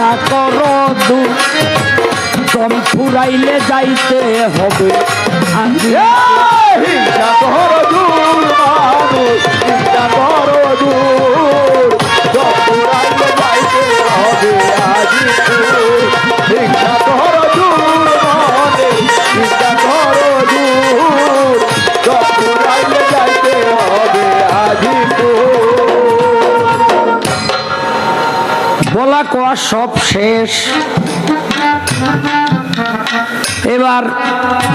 হিংসা করো দূর দম ফুরাইলে যাইতে হবে হিংসা করো দূর মানুষ হিংসা করো দূর দম ফুরাইলে যাইতে হবে আজিপুর হিংসা করো দূর মানুষ হিংসা করো দূর দম ফুরাইলে যাইতে হবে আজিপুর। বলা কোয়া সব শেষ। এবার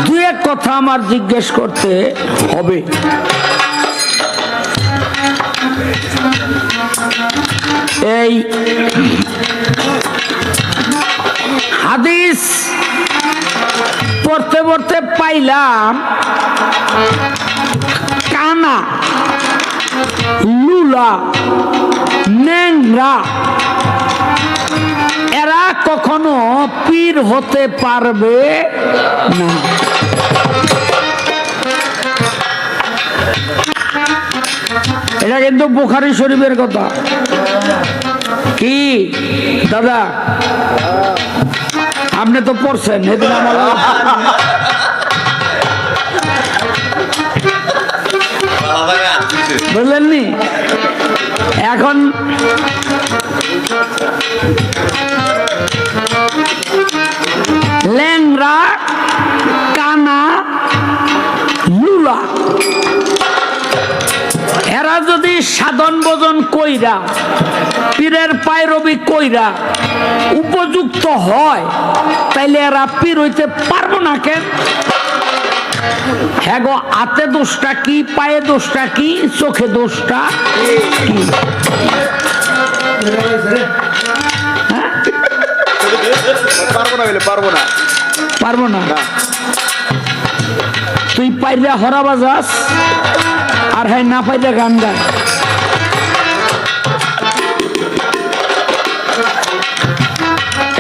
দুই এক কথা আমার জিজ্ঞেস করতে হবে। এই হাদিস পড়তে পড়তে পাইলাম কানা, লুলা, ন্যাংরা এরা কখনো পীর হতে পারবে না। এটা কিন্তু বুখারী শরীফের কথা। কি দাদা আপনি তো পড়ছেন এদিন আমার বুঝলেননি? এখন ল্যাংরা, কানা, লুলা এরা যদি সাধন ভজন কইরা পীরের পায়রবি কইরা উপযুক্ত হয় তাইলে এরা পীর হইতে পারবো না কেন? হ্যাঁ গো, হাতে দোষটা কি, পায়ে দোষটা কি, চোখে দোষটা কি? পারবো না। তুই পাইলে হরা বাজাস আর হ্যাঁ না পাইলে গান গায়।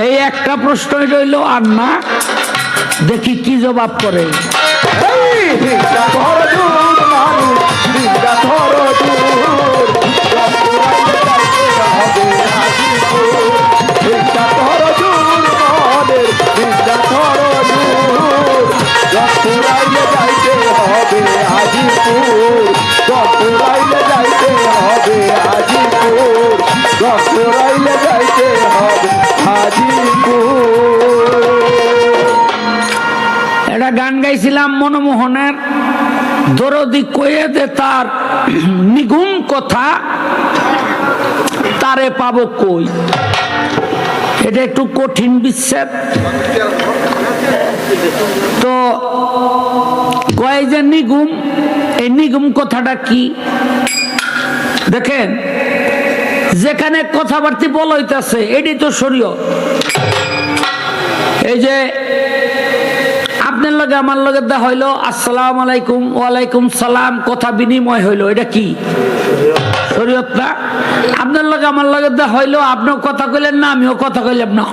এই একটা প্রশ্ন রইল আর না, দেখি কি জবাব করে। এটা গান গাইছিলাম মনমোহনের দরদি কয়ে দে তার নিগুম কথা তারে পাবো কই। এটা একটু কঠিন বিচ্ছেদ। তো কয় যে নিগুম, এই নিগুম কথাটা কি দেখেন, যেখানে কথাবার্তা বলা হইতাছে এটি তো শরীয়ত। এই যে আপনার লগে আমার লগে দা হইলো আসসালামু আলাইকুম, ওয়ালাইকুম সালাম, কথা বিনিময় হইলো, এটা কি শরীয়ত না? আপনার লগে আমার লগে দা হইলো, আপনিও কথা কইলেন না, আমিও কথা কইলাম না,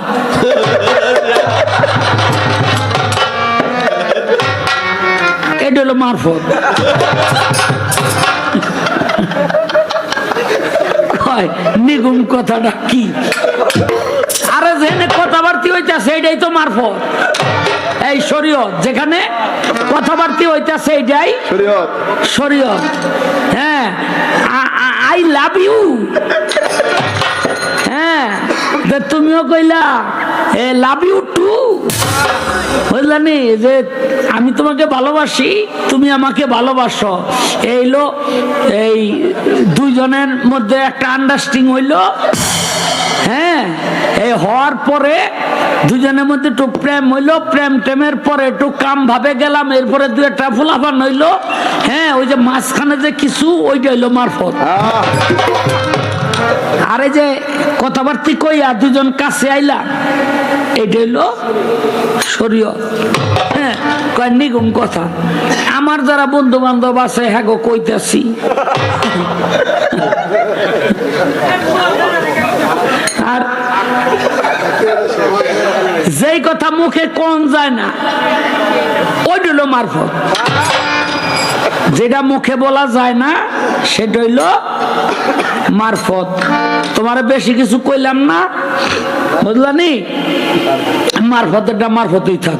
এটা হলো মারফত। নিগুম কথাটা কি? আরে যেখানে কথাবার্তা হইতাছে এটাই তো মারফত। এই শরীয়ত, যেখানে কথাবার্তা হইতাছে এটাই শরীয়ত। হ্যাঁ, আই লাভ ইউ, হ্যাঁ তুমিও কইলা লাভ ইউ টু, বুঝলানি? যে আমি তোমাকে ভালোবাসি, তুমি আমাকে ভালোবাসো, এইলো এই দুইজনের মধ্যে একটা আন্ডারস্ট্যান্ডিং হইলো। হ্যাঁ, এই হওয়ার পরে দুজনের মধ্যে একটু প্রেম হইলো, প্রেমের পরে একটু কাম ভাবে গেলাম, এরপরে দু একটা ফুলাফান হইলো। হ্যাঁ, ওই যে মাঝখানে যে কিছু, ওইটা হইলো মারফত। আরে যে কথাবার্তা কইয়া দুজন কাছে আইলা, এটা হইলো শরীয়ত। হ্যাঁ, কয় নিগুম কথা। আমার যারা বন্ধু বান্ধব আছে হ্যাঁ গো কইতাছি, আর যেই কথা মুখে কোন যায় না ওইটা হইলো মারফত। যেটা মুখে বলা যায় না সেটা হইলো মারফত। তোমার বেশি কিছু কইলাম না, বুঝলানি? মারফতটা মারফতই থাক।